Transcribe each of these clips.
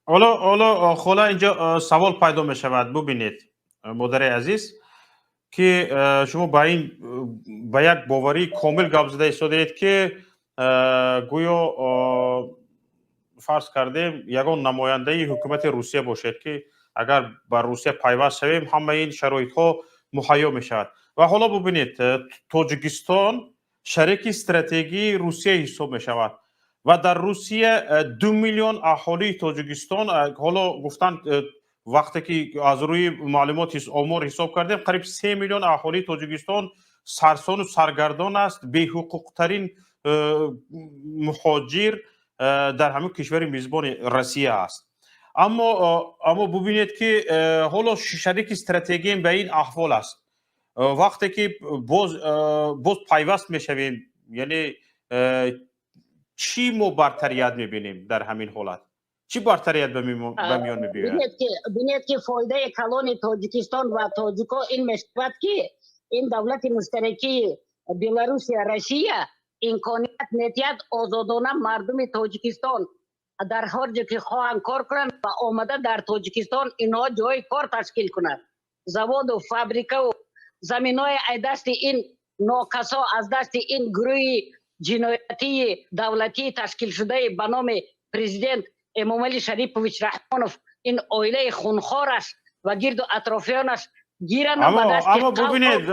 حالا خلا اینجا سوال پیدا می شود. ببینید مادر عزیز که شما با یک باوری کامل گپ زده ایستادید که گویا فرض کردیم یگان نماینده حکومت روسیه باشد که اگر با روسیه پیوست شویم همه این شرایط ها مهیا می شود. و حالا ببینید تاجیکستان شریک استراتژی روسیه حساب می شود و در روسیه 2 میلیون اهالی تاجیکستان، حالا گفتن وقتی که از روی معلومات آمار حساب کردیم قریب 3 میلیون اهالی تاجیکستان سرسان و سرگردان است، بی حقوق ترین مهاجر در همه کشور میزبان روسیه است. اما ببینید که حالا شریک استراتژی به این احوال است. وقتی که باز پیوست میشویم، یعنی چی ما برتریت میبینیم در همین حالت؟ چی برتریت به میان میبینید؟ ببینید که فایده کلان تاجیکستان و تاجیکو این میشود که این دولت مشترکی بلاروس و روسیه امکانیت میتید آزادانه مردم تاجیکستان در هر جا که خواهند کار کنند و آمده در تاجیکستان اینها جای کار تشکیل کنند. زواد و فابریکه و زمین های دست این ناکسا از دست این گروه جنایتی دولتی تشکیل شده به نام پرزیدنت امامعلی شریفوویچ رحمانوف، این عائله خونخوارش و گرد و اطرافیانش گیرند. اما ببینید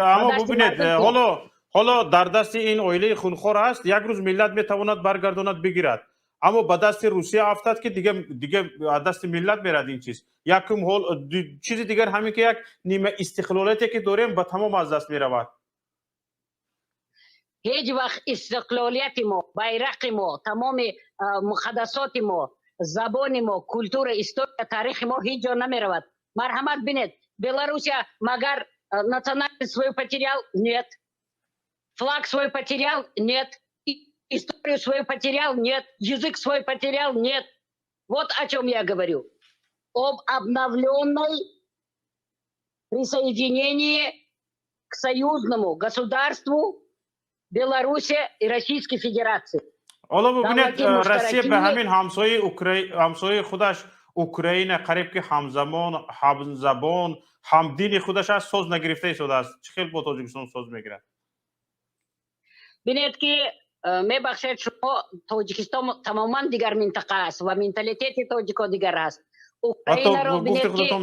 حالا در دست این عائله خونخوار است، یک روز ملت میتواند برگرداند بگیرد، اما به دست روسیه افتاد که دیگه دست ملت میرد این چیز. یکم حال چیز دیگر همین که یک نیمه استقلالیتی که داریم به تمام از دست میرود. هیچ وقت استقلالیت ما، بیرق ما، تمام مقدسات ما، زبان ما، کلتور، استوری، تاریخ ما هیچ جا نمی رود. مرحمت بینید، Белоруссия مگر национальность свою потерял? Нет. Флаг свой потерял? Нет. Историю свою потерял? Нет. Язык свой потерял? Нет. Вот о чем я говорю. Об обновленной присоединении к союзному государству Белоруссия и Российской Федерации. حالا ببینید روسیه به همین همسایه خودش اوکراین قریب که همزمان، همزبان، همدین خودش از ساز نگرفته شده است. چه خیلی با تاجیکستان ساز میگیرد؟ ببینید که میبخشید شما تاجیکستان تماما دیگر منطقه است و منتالیته تاجیکا دیگر است. اوکراین را ببینید که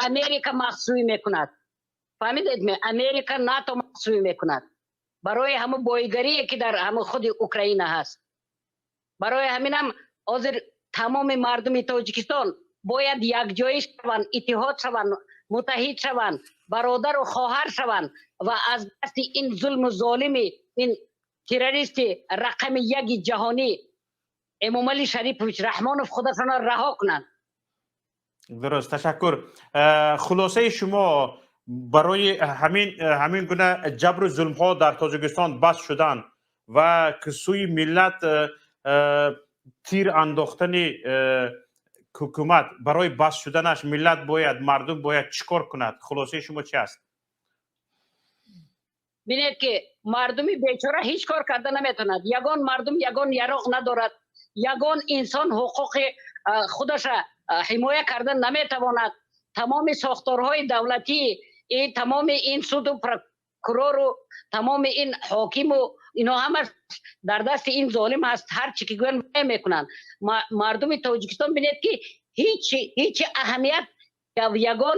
امریکا محسوب میکند. فهمیدید می؟ امریکا ناتو محسوب میکند برای همه بایگری که در همه خود اوکراین هست. برای همین هم حاضر تمام مردم تاجیکستان باید یک جای شوند، اتحاد شوند، متحد شوند، برادر و خواهر شوند و از دست این ظلم و ظالم این تروریست رقم 1 جهانی امامعلی شریفوویچ رحمانوف خودشان را رها کنند. درست، تشکر. خلاصه شما برای همین گونه جبر و ظلم ها در تاجیکستان بس شدن و که سوی ملت تیر انداختن حکومت برای بس شدنش مردم باید چیکار کند؟ خلاصه شما چی است؟ ببینید که مردم بیچاره هیچ کار کرده نمیتوند. یگان مردم یگان یراق ندارد، یگان انسان حقوق خودش حمایت کردن نمیتواند. تمام ساختارهای دولتی، تمام این سود و پروکورور و تمام این حاکم و اینا همه در دست این ظالم هست. هر چی که گوین میکنند. مردم تاجیکستان ببینید که هیچ اهمیت یا یگان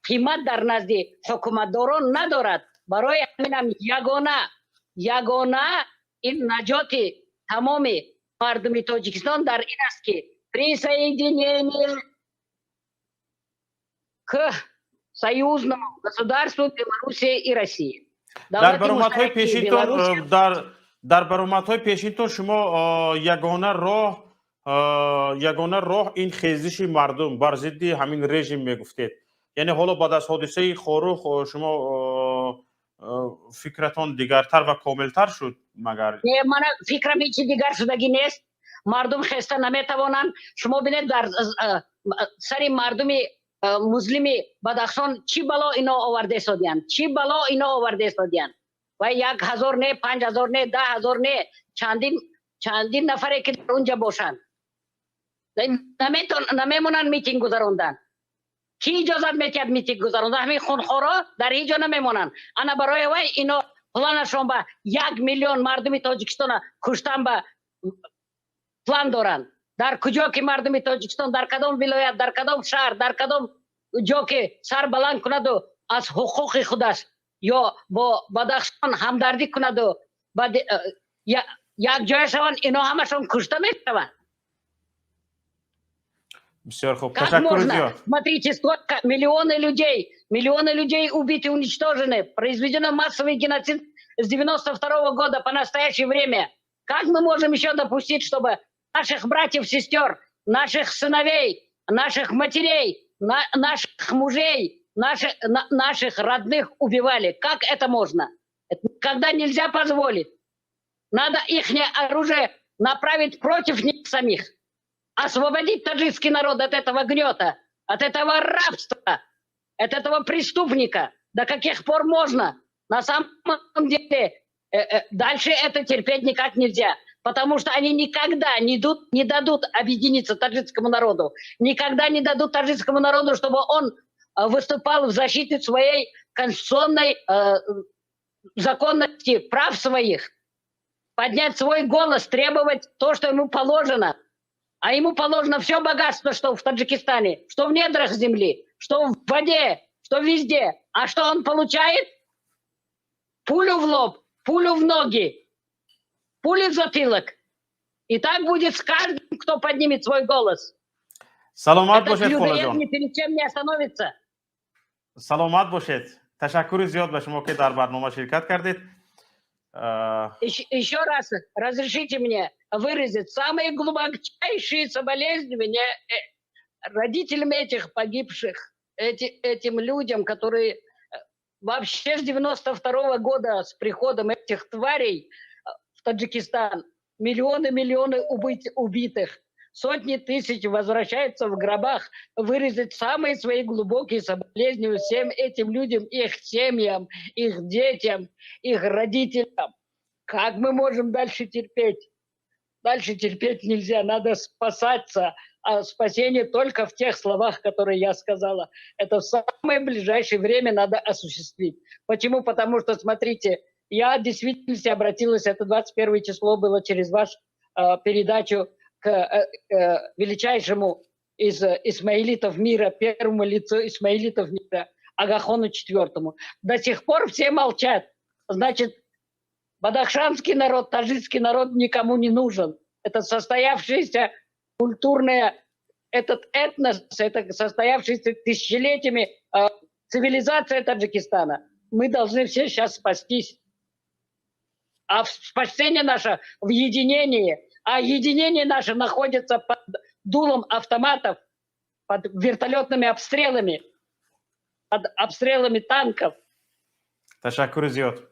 قیمت در نزد حکومتداران ندارد. برای همین هم یگانه این نجات تمام مردم تاجیکستان در این است که присоединение к союзному государству Белоруссии и России. در برآمدهای پیشینتون شما یگانه راه این خیزش مردم بر ضد همین رژیم میگفتید. یعنی حالا بعد از حادثه خاروخ شما فکرتان دیگرتر و کاملتر شد مگر؟ من فکرم هیچ دیگر شدگی نیست. مردم خسته نمیتوانند. شما ببینید در سر مردم مسلم بدخشان چی بلا اینا آورده سادیان، چی بلا اینا آورده سادیان و 1000 نه 5000 نه 10000 نه چندین نفره که در اونجا باشند. نمیمونن میتینگ گذاروندن. کی اجازت میکرد میتینگ گذاروندن؟ همین خونخورا در هیچ جا نمیمونن. انا برای وای اینو پلانشون با 1 میلیون مردم تاجیکستان کشتن با پلان دارن. در کجا که مردم تاجیکستان در کدام ولایت، در کدام شهر، در کدام جا که سر بلند کند و از حقوق خودش یا با بدخشان همدردی کند و یک جای شوند، اینا همشون کشته میشوند. بسیار خوب، Как تشکر можно? زیاد. Смотрите, сколько миллионы людей убиты, уничтожены, произведено массовый геноцид с 92 года по настоящее время. Как мы можем еще допустить, чтобы наших братьев, сестер, наших сыновей, наших матерей, наших мужей, наших родных убивали? Как это можно? Это никогда нельзя позволить. Надо их оружие направить против них самих. Освободить таджикский народ от этого гнета, от этого рабства, от этого преступника. До каких пор можно? На самом деле, дальше это терпеть никак нельзя. Потому что они никогда не дадут объединиться таджикскому народу. Никогда не дадут таджикскому народу, чтобы он выступал в защите своей конституционной законности, прав своих. Поднять свой голос, требовать то, что ему положено. А ему положено все богатство, что в Таджикистане, что в недрах земли, что в воде, что везде. А что он получает? Пулю в лоб, пулю в ноги, пулю в затылок. И так будет с каждым, кто поднимет свой голос. سلامت Этот باشید خولا людоед جان. ни перед чем не остановится. سلامت باشید. تشکر زیاد به شما که در برنامه شرکت کردید. Еще раз разрешите мне выразить самые глубочайшие соболезнования родителям этих погибших, этим людям, которые вообще с 92 года, с приходом этих тварей в Таджикистан, миллионы убитых, сотни тысяч возвращаются в гробах, выразить самые свои глубокие соболезнования всем этим людям, их семьям, их детям, их родителям. Как мы можем дальше терпеть? Дальше терпеть нельзя, надо спасаться. А спасение только в тех словах, которые я сказала. Это в самое ближайшее время надо осуществить. Почему? Потому что, смотрите, я действительно обратилась, это 21 число было через вашу передачу к величайшему из исмаилитов мира, первому лицу исмаилитов мира, Агахону IV. До сих пор все молчат. Значит, бадахшанский народ, таджикский народ никому не нужен. Это состоявшийся культурное, этот этнос, это состоявшийся тысячелетиями цивилизация Таджикистана. Мы должны все сейчас спастись. А спасение наше в единении. А единение наше находится под дулом автоматов, под вертолетными обстрелами, под обстрелами танков. تشکر زیاد.